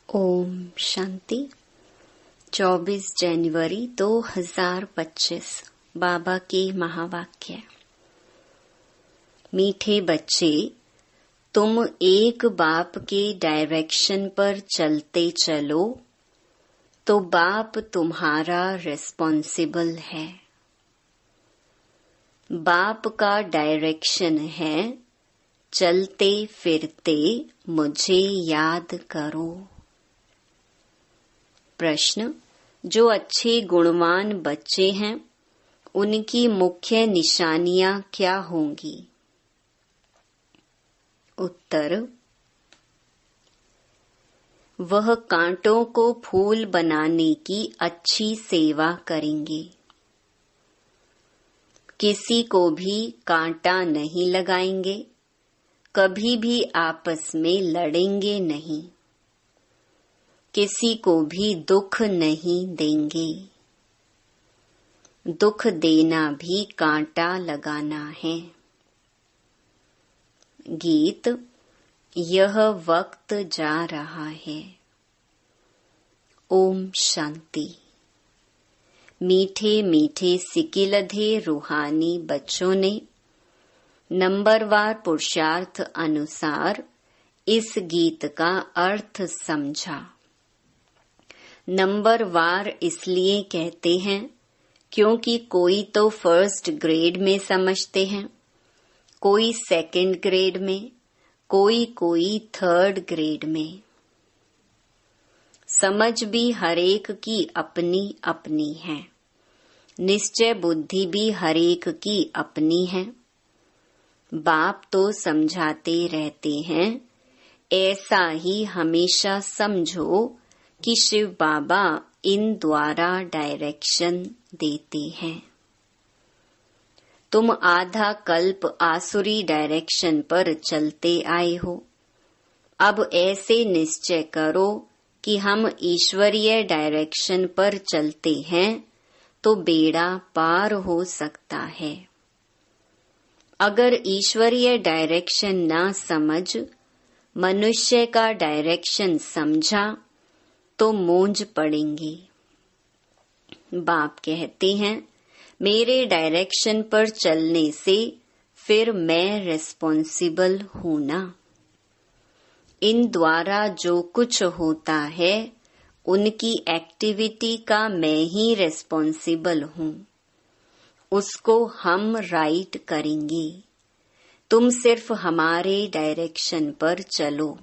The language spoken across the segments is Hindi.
ओम शांति। 24 जनवरी 2025 बाबा के महावाक्य। मीठे बच्चे, तुम एक बाप के डायरेक्शन पर चलते चलो तो बाप तुम्हारा रिस्पॉन्सिबल है। बाप का डायरेक्शन है, चलते फिरते मुझे याद करो। प्रश्न, जो अच्छे गुणवान बच्चे हैं उनकी मुख्य निशानियां क्या होंगी? उत्तर, वह कांटों को फूल बनाने की अच्छी सेवा करेंगे। किसी को भी कांटा नहीं लगाएंगे, कभी भी आपस में लड़ेंगे नहीं, किसी को भी दुख नहीं देंगे। दुख देना भी कांटा लगाना है। गीत, यह वक्त जा रहा है। ओम शांति। मीठे मीठे सिकिलधे रूहानी बच्चों ने नंबरवार पुरुषार्थ अनुसार इस गीत का अर्थ समझा। नंबरवार इसलिए कहते हैं क्योंकि कोई तो फर्स्ट ग्रेड में समझते हैं, कोई सेकंड ग्रेड में, कोई थर्ड ग्रेड में। समझ भी हरेक की अपनी अपनी है, निश्चय बुद्धि भी हरेक की अपनी है। बाप तो समझाते रहते हैं, ऐसा ही हमेशा समझो कि शिव बाबा इन द्वारा डायरेक्शन देते हैं। तुम आधा कल्प आसुरी डायरेक्शन पर चलते आए हो। अब ऐसे निश्चय करो कि हम ईश्वरीय डायरेक्शन पर चलते हैं तो बेड़ा पार हो सकता है। अगर ईश्वरीय डायरेक्शन ना समझ मनुष्य का डायरेक्शन समझा तो मूंझ पड़ेंगे। बाप कहते हैं, मेरे डायरेक्शन पर चलने से फिर मैं रिस्पॉन्सिबल हूं ना। इन द्वारा जो कुछ होता है उनकी एक्टिविटी का मैं ही रिस्पॉन्सिबल हूं, उसको हम राइट करेंगे। तुम सिर्फ हमारे डायरेक्शन पर चलो।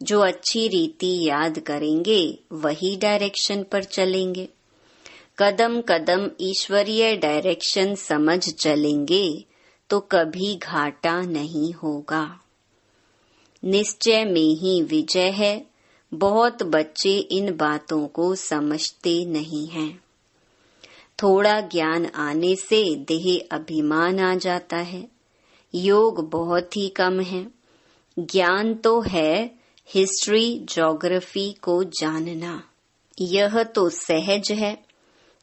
जो अच्छी रीति याद करेंगे वही डायरेक्शन पर चलेंगे। कदम कदम ईश्वरीय डायरेक्शन समझ चलेंगे तो कभी घाटा नहीं होगा। निश्चय में ही विजय है। बहुत बच्चे इन बातों को समझते नहीं हैं। थोड़ा ज्ञान आने से देह अभिमान आ जाता है। योग बहुत ही कम है। ज्ञान तो है, हिस्ट्री ज्योग्राफी को जानना यह तो सहज है।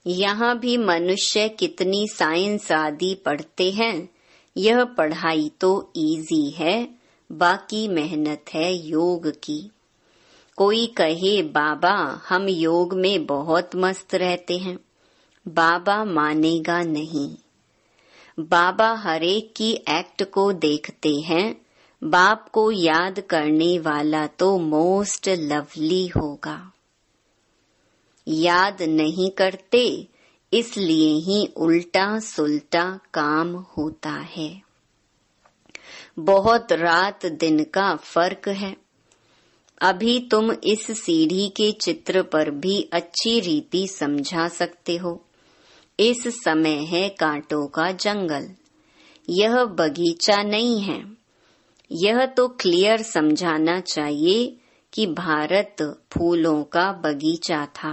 यहाँ भी मनुष्य कितनी साइंस आदि पढ़ते हैं, यह पढ़ाई तो इजी है, बाकी मेहनत है योग की। कोई कहे बाबा हम योग में बहुत मस्त रहते हैं, बाबा मानेगा नहीं। बाबा हरेक की एक्ट को देखते हैं। बाप को याद करने वाला तो मोस्ट लवली होगा। याद नहीं करते इसलिए ही उल्टा सुल्टा काम होता है। बहुत रात दिन का फर्क है। अभी तुम इस सीढ़ी के चित्र पर भी अच्छी रीति समझा सकते हो। इस समय है कांटों का जंगल, यह बगीचा नहीं है। यह तो क्लियर समझाना चाहिए कि भारत फूलों का बगीचा था।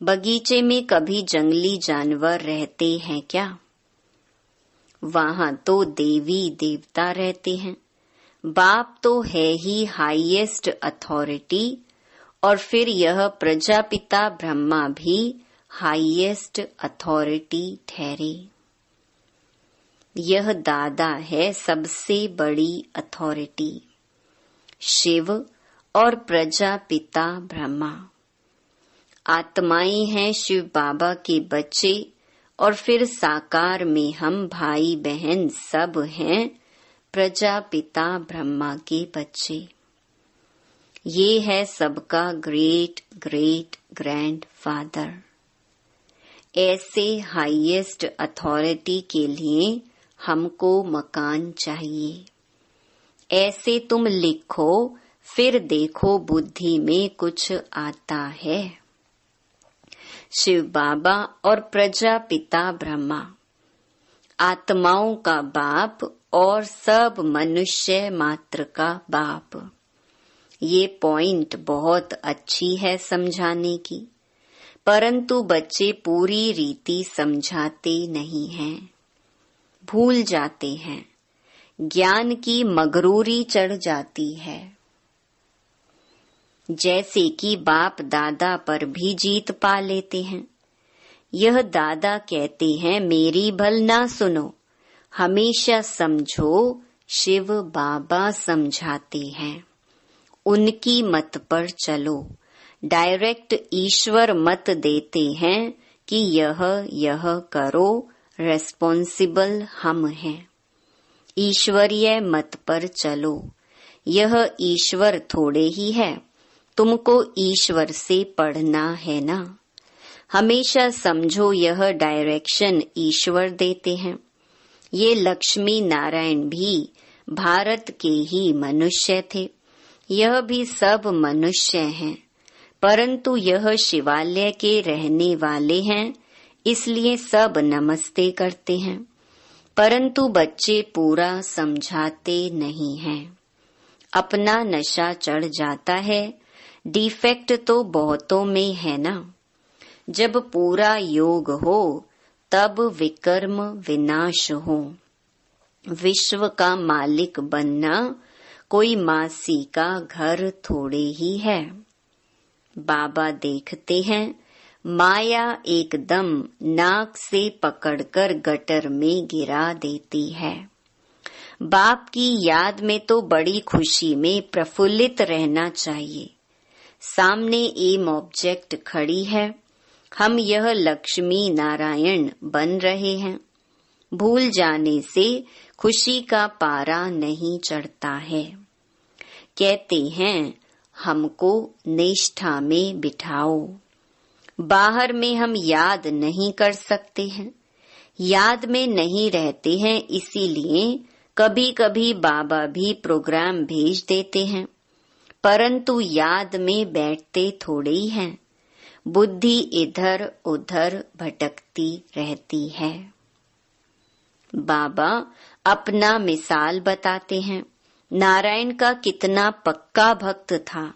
बगीचे में कभी जंगली जानवर रहते हैं क्या? वहां तो देवी देवता रहते हैं। बाप तो है ही हाईएस्ट अथॉरिटी और फिर यह प्रजापिता ब्रह्मा भी हाईएस्ट अथॉरिटी ठहरे। यह दादा है सबसे बड़ी अथॉरिटी। शिव और प्रजापिता ब्रह्मा। आत्माएं हैं शिव बाबा के बच्चे और फिर साकार में हम भाई बहन सब हैं प्रजापिता ब्रह्मा के बच्चे। ये है सबका ग्रेट ग्रेट ग्रैंड फादर। ऐसे हाईएस्ट अथॉरिटी के लिए हमको मकान चाहिए। ऐसे तुम लिखो फिर देखो बुद्धि में कुछ आता है। शिव बाबा और प्रजापिता ब्रह्मा आत्माओं का बाप और सब मनुष्य मात्र का बाप। ये पॉइंट बहुत अच्छी है समझाने की, परंतु बच्चे पूरी रीति समझाते नहीं हैं, भूल जाते हैं। ज्ञान की मगरूरी चढ़ जाती है। जैसे कि बाप दादा पर भी जीत पा लेते हैं। यह दादा कहते हैं मेरी भल ना सुनो, हमेशा समझो शिव बाबा समझाते हैं, उनकी मत पर चलो। डायरेक्ट ईश्वर मत देते हैं कि यह करो, रेस्पॉन्सिबल हम हैं। ईश्वरीय मत पर चलो। यह ईश्वर थोड़े ही है, तुमको ईश्वर से पढ़ना है ना। हमेशा समझो यह डायरेक्शन ईश्वर देते हैं। ये लक्ष्मी नारायण भी भारत के ही मनुष्य थे। यह भी सब मनुष्य हैं, परंतु यह शिवालय के रहने वाले हैं, इसलिए सब नमस्ते करते हैं। परंतु बच्चे पूरा समझाते नहीं हैं। अपना नशा चढ़ जाता है। डिफेक्ट तो बहुतों में है ना। जब पूरा योग हो तब विकर्म विनाश हो। विश्व का मालिक बनना कोई मासी का घर थोड़े ही है। बाबा देखते हैं माया एकदम नाक से पकड़कर गटर में गिरा देती है। बाप की याद में तो बड़ी खुशी में प्रफुल्लित रहना चाहिए। सामने एम ऑब्जेक्ट खड़ी है, हम यह लक्ष्मी नारायण बन रहे हैं। भूल जाने से खुशी का पारा नहीं चढ़ता है। कहते हैं हमको निष्ठा में बिठाओ। बाहर में हम याद नहीं कर सकते हैं, याद में नहीं रहते हैं, इसीलिए कभी कभी बाबा भी प्रोग्राम भेज देते हैं, परंतु याद में बैठते थोड़े ही हैं। बुद्धि इधर उधर भटकती रहती है। बाबा अपना मिसाल बताते हैं। नारायण का कितना पक्का भक्त था।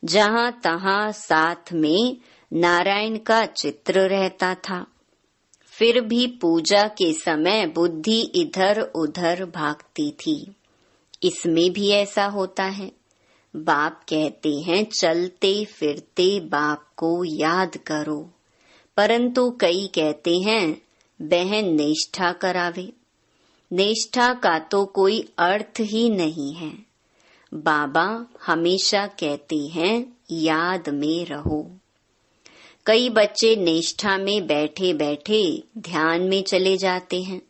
जहाँ तहाँ साथ में नारायण का चित्र रहता था, फिर भी पूजा के समय बुद्धि इधर उधर भागती थी। इसमें भी ऐसा होता है। बाप कहते हैं चलते फिरते बाप को याद करो, परंतु कई कहते हैं बहन निष्ठा करावे। निष्ठा का तो कोई अर्थ ही नहीं है। बाबा हमेशा कहते हैं याद में रहो। कई बच्चे निष्ठा में बैठे बैठे ध्यान में चले जाते हैं,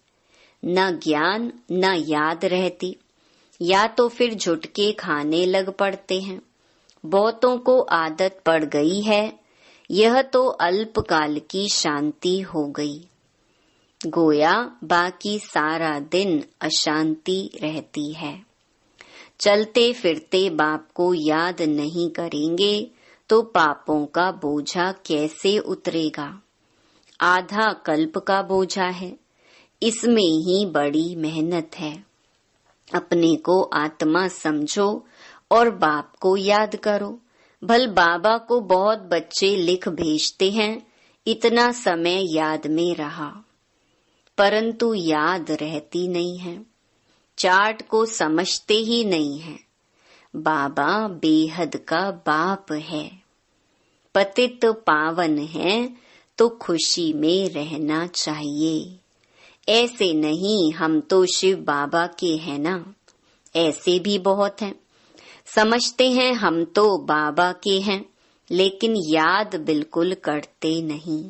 न ज्ञान न याद रहती, या तो फिर झुटके खाने लग पड़ते हैं। बहुतों को आदत पड़ गई है। यह तो अल्पकाल की शांति हो गई, गोया बाकी सारा दिन अशांति रहती है। चलते फिरते बाप को याद नहीं करेंगे तो पापों का बोझा कैसे उतरेगा। आधा कल्प का बोझा है, इसमें ही बड़ी मेहनत है। अपने को आत्मा समझो और बाप को याद करो। भल बाबा को बहुत बच्चे लिख भेजते हैं इतना समय याद में रहा, परंतु याद रहती नहीं है। चार्ट को समझते ही नहीं है। बाबा बेहद का बाप है, पतित पावन है, तो खुशी में रहना चाहिए। ऐसे नहीं हम तो शिव बाबा के हैं ना, ऐसे भी बहुत हैं। समझते हैं हम तो बाबा के हैं, लेकिन याद बिल्कुल करते नहीं।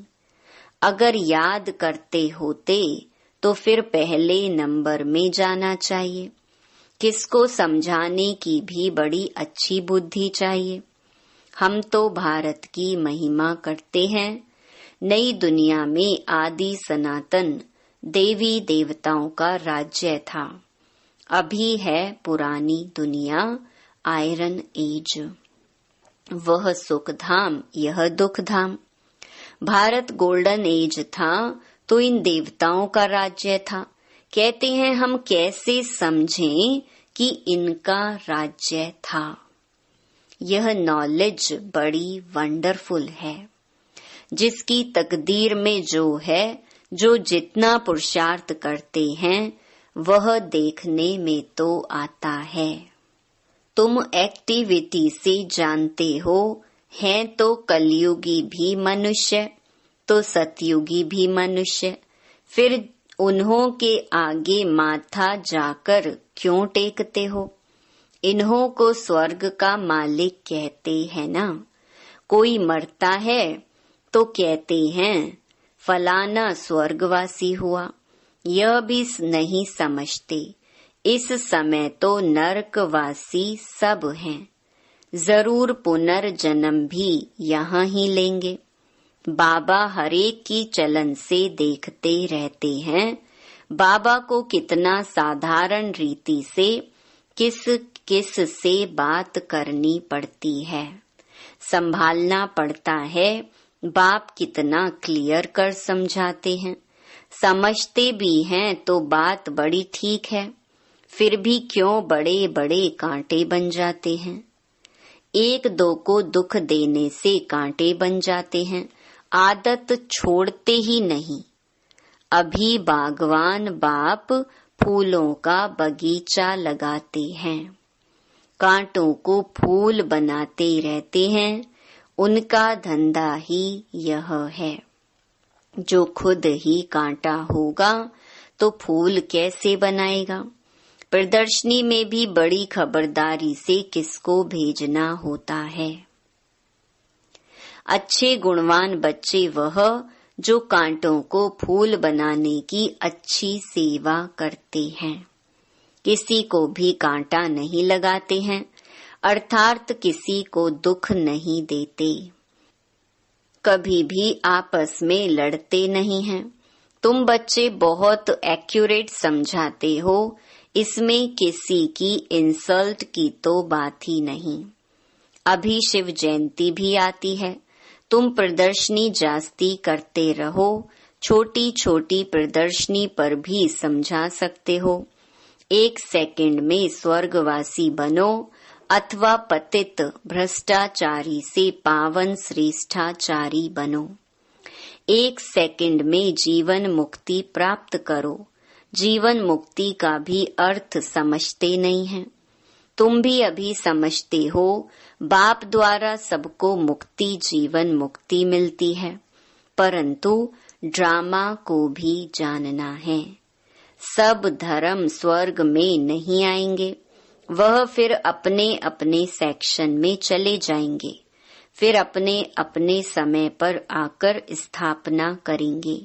अगर याद करते होते तो फिर पहले नंबर में जाना चाहिए। किसको समझाने की भी बड़ी अच्छी बुद्धि चाहिए। हम तो भारत की महिमा करते हैं। नई दुनिया में आदि सनातन देवी देवताओं का राज्य था। अभी है पुरानी दुनिया, आयरन एज। वह सुख धाम, यह दुख धाम। भारत गोल्डन एज था तो इन देवताओं का राज्य था। कहते हैं हम कैसे समझें कि इनका राज्य था। यह नॉलेज बड़ी वंडरफुल है। जिसकी तकदीर में जो है, जो जितना पुरुषार्थ करते हैं, वह देखने में तो आता है। तुम एक्टिविटी से जानते हो, हैं तो कलयुगी भी मनुष्य, तो सतयुगी भी मनुष्य। फिर उन्हों के आगे माथा जाकर क्यों टेकते हो। इन्हों को स्वर्ग का मालिक कहते हैं ना। कोई मरता है तो कहते हैं फलाना स्वर्गवासी हुआ। यह भी नहीं समझते इस समय तो नरकवासी सब हैं। जरूर पुनर्जन्म भी यहाँ ही लेंगे। बाबा हरेक की चलन से देखते रहते हैं। बाबा को कितना साधारण रीति से किस किस से बात करनी पड़ती है, संभालना पड़ता है। बाप कितना क्लियर कर समझाते हैं। समझते भी हैं तो बात बड़ी ठीक है, फिर भी क्यों बड़े बड़े कांटे बन जाते हैं। एक दो को दुख देने से कांटे बन जाते हैं, आदत छोड़ते ही नहीं। अभी बागवान बाप फूलों का बगीचा लगाते हैं, कांटों को फूल बनाते रहते हैं। उनका धंधा ही यह है। जो खुद ही कांटा होगा तो फूल कैसे बनाएगा। प्रदर्शनी में भी बड़ी खबरदारी से किसको भेजना होता है। अच्छे गुणवान बच्चे वह जो कांटों को फूल बनाने की अच्छी सेवा करते हैं। किसी को भी कांटा नहीं लगाते हैं, अर्थात किसी को दुख नहीं देते। कभी भी आपस में लड़ते नहीं हैं। तुम बच्चे बहुत एक्यूरेट समझाते हो, इसमें किसी की इंसल्ट की तो बात ही नहीं। अभी शिव जयंती भी आती है। तुम प्रदर्शनी जास्ती करते रहो। छोटी छोटी प्रदर्शनी पर भी समझा सकते हो। 1 सेकंड में स्वर्गवासी बनो अथवा पतित भ्रष्टाचारी से पावन श्रेष्ठाचारी बनो। 1 सेकंड में जीवन मुक्ति प्राप्त करो। जीवन मुक्ति का भी अर्थ समझते नहीं हैं। तुम भी अभी समझते हो, बाप द्वारा सबको मुक्ति जीवन मुक्ति मिलती है, परंतु ड्रामा को भी जानना है। सब धर्म स्वर्ग में नहीं आएंगे, वह फिर अपने अपने सेक्शन में चले जाएंगे, फिर अपने अपने समय पर आकर स्थापना करेंगे।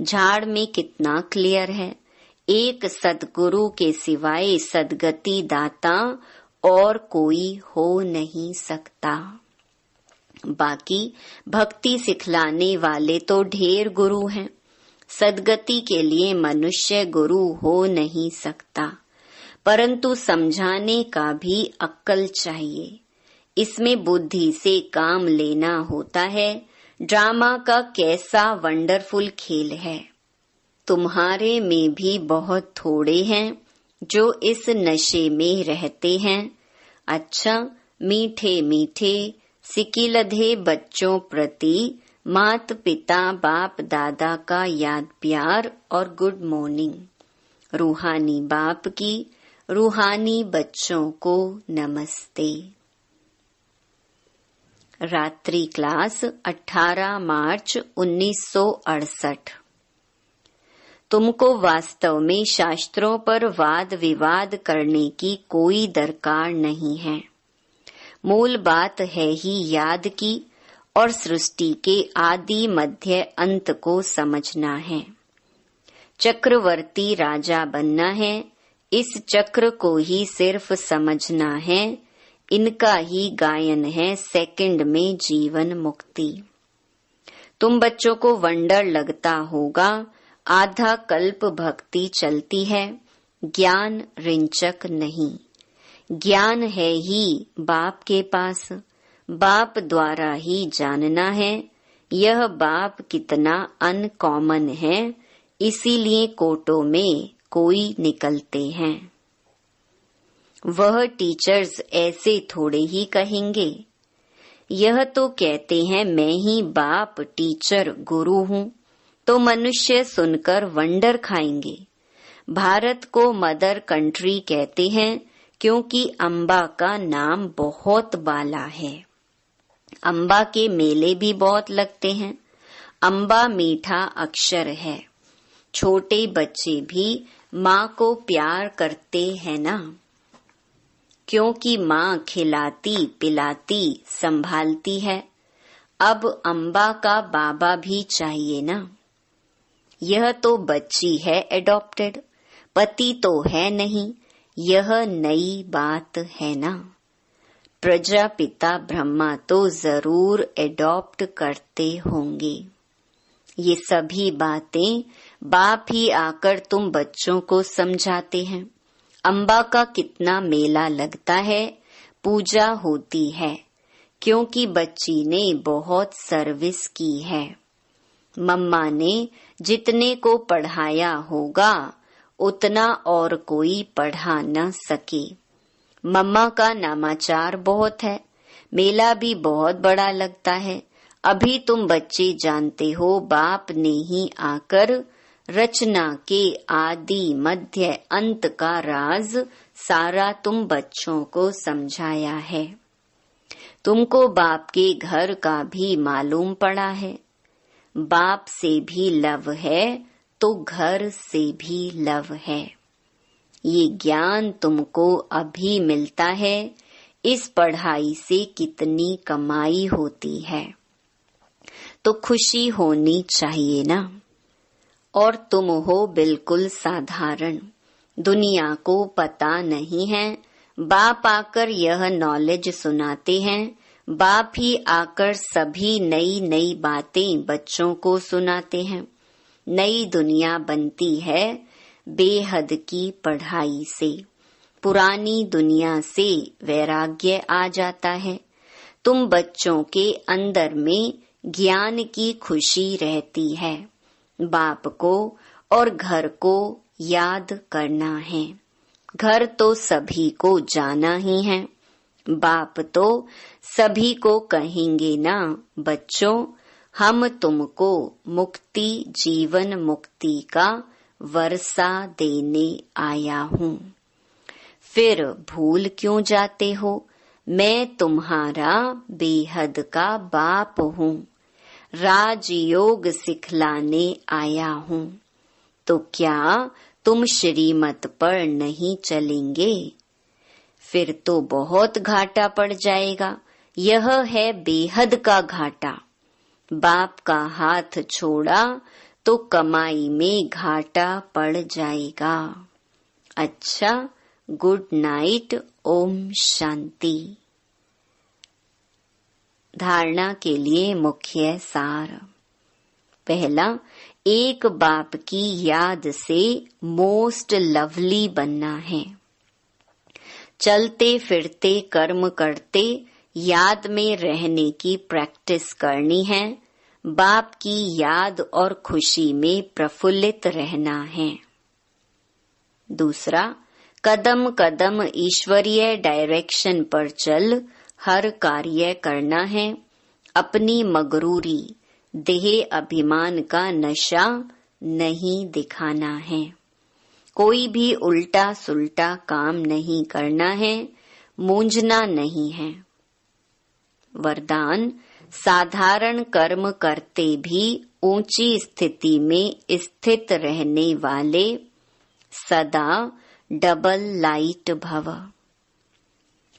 झाड़ में कितना क्लियर है। एक सद्गुरु के सिवाय सद्गति दाता और कोई हो नहीं सकता। बाकी भक्ति सिखलाने वाले तो ढेर गुरु हैं। सद्गति के लिए मनुष्य गुरु हो नहीं सकता, परंतु समझाने का भी अक्ल चाहिए। इसमें बुद्धि से काम लेना होता है। ड्रामा का कैसा वंडरफुल खेल है। तुम्हारे में भी बहुत थोड़े हैं जो इस नशे में रहते हैं। अच्छा, मीठे मीठे सिकिलधे बच्चों प्रति माता पिता बाप दादा का याद प्यार और गुड मॉर्निंग। रूहानी बाप की रूहानी बच्चों को नमस्ते। रात्रि क्लास 18 मार्च 1968। तुमको वास्तव में शास्त्रों पर वाद विवाद करने की कोई दरकार नहीं है। मूल बात है ही याद की और सृष्टि के आदि मध्य अंत को समझना है। चक्रवर्ती राजा बनना है, इस चक्र को ही सिर्फ समझना है। इनका ही गायन है सेकंड में जीवन मुक्ति। तुम बच्चों को वंडर लगता होगा, आधा कल्प भक्ति चलती है, ज्ञान रिंचक नहीं। ज्ञान है ही बाप के पास, बाप द्वारा ही जानना है। यह बाप कितना अनकॉमन है, इसीलिए कोटों में कोई निकलते हैं। वह टीचर्स ऐसे थोड़े ही कहेंगे। यह तो कहते हैं मैं ही बाप टीचर गुरु हूँ, तो मनुष्य सुनकर वंडर खाएंगे। भारत को मदर कंट्री कहते हैं क्योंकि अम्बा का नाम बहुत बाला है। अम्बा के मेले भी बहुत लगते हैं। अम्बा मीठा अक्षर है। छोटे बच्चे भी माँ को प्यार करते हैं ना, क्योंकि माँ खिलाती पिलाती संभालती है। अब अम्बा का बाबा भी चाहिए ना। यह तो बच्ची है एडॉप्टेड, पति तो है नहीं। यह नई बात है ना। प्रजापिता ब्रह्मा तो जरूर एडॉप्ट करते होंगे। ये सभी बातें बाप ही आकर तुम बच्चों को समझाते हैं। अम्बा का कितना मेला लगता है, पूजा होती है, क्योंकि बच्ची ने बहुत सर्विस की है। मम्मा ने जितने को पढ़ाया होगा उतना और कोई पढ़ा न सके। मम्मा का नामाचार बहुत है, मेला भी बहुत बड़ा लगता है। अभी तुम बच्चे जानते हो बाप ने ही आकर रचना के आदि मध्य अंत का राज सारा तुम बच्चों को समझाया है। तुमको बाप के घर का भी मालूम पड़ा है। बाप से भी लव है तो घर से भी लव है। ये ज्ञान तुमको अभी मिलता है। इस पढ़ाई से कितनी कमाई होती है, तो खुशी होनी चाहिए ना। और तुम हो बिल्कुल साधारण, दुनिया को पता नहीं है। बाप आकर यह नॉलेज सुनाते हैं। बाप ही आकर सभी नई नई बातें बच्चों को सुनाते हैं। नई दुनिया बनती है बेहद की पढ़ाई से। पुरानी दुनिया से वैराग्य आ जाता है। तुम बच्चों के अंदर में ज्ञान की खुशी रहती है। बाप को और घर को याद करना है। घर तो सभी को जाना ही है। बाप तो सभी को कहेंगे ना, बच्चों हम तुमको मुक्ति जीवन मुक्ति का वर्षा देने आया हूँ। फिर भूल क्यों जाते हो, मैं तुम्हारा बेहद का बाप हूँ। राजयोग सिखलाने आया हूँ। तो क्या तुम श्रीमत पर नहीं चलेंगे? फिर तो बहुत घाटा पड़ जाएगा। यह है बेहद का घाटा। बाप का हाथ छोड़ा तो कमाई में घाटा पड़ जाएगा। अच्छा, गुड नाइट, ओम शांति। धारणा के लिए मुख्य सार। पहला, एक बाप की याद से मोस्ट लवली बनना है। चलते फिरते कर्म करते याद में रहने की प्रैक्टिस करनी है। बाप की याद और खुशी में प्रफुल्लित रहना है। दूसरा, कदम कदम ईश्वरीय डायरेक्शन पर चल हर कार्य करना है। अपनी मगरूरी देह अभिमान का नशा नहीं दिखाना है। कोई भी उल्टा सुल्टा काम नहीं करना है। मूंझना नहीं है। वरदान, साधारण कर्म करते भी ऊंची स्थिति में स्थित रहने वाले सदा डबल लाइट भव।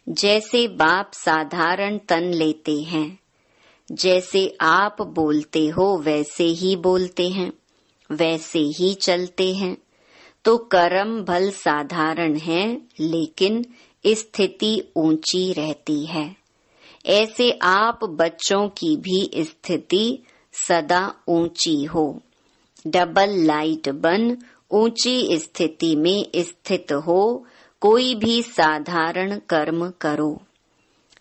जैसे बाप साधारण तन लेते हैं, जैसे आप बोलते हो वैसे ही बोलते हैं, वैसे ही चलते हैं, तो कर्म भल साधारण है लेकिन स्थिति ऊंची रहती है। ऐसे आप बच्चों की भी स्थिति सदा ऊंची हो। डबल लाइट बन ऊंची स्थिति में स्थित हो, कोई भी साधारण कर्म करो।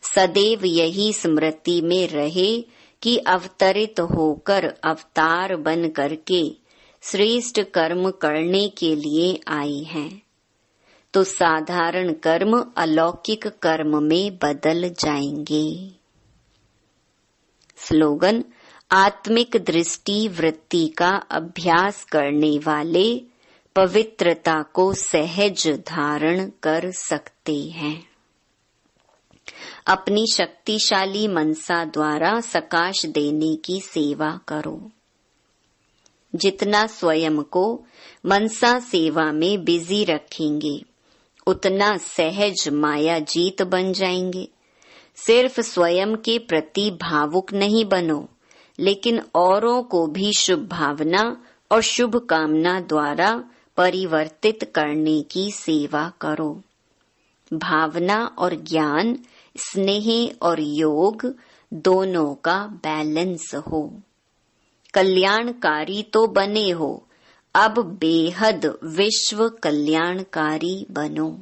सदैव यही स्मृति में रहे कि अवतरित होकर अवतार बन करके श्रेष्ठ कर्म करने के लिए आई हैं, तो साधारण कर्म अलौकिक कर्म में बदल जाएंगे। स्लोगन: आत्मिक दृष्टि वृत्ति का अभ्यास करने वाले पवित्रता को सहज धारण कर सकते हैं। अपनी शक्तिशाली मनसा द्वारा सकाश देने की सेवा करो। जितना स्वयं को मनसा सेवा में बिजी रखेंगे, उतना सहज माया जीत बन जाएंगे। सिर्फ स्वयं के प्रति भावुक नहीं बनो, लेकिन औरों को भी शुभ भावना और शुभ कामना द्वारा परिवर्तित करने की सेवा करो। भावना और ज्ञान, स्नेह और योग दोनों का बैलेंस हो। कल्याणकारी तो बने हो, अब बेहद विश्व कल्याणकारी बनो।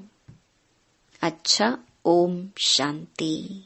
अच्छा, ओम शांति।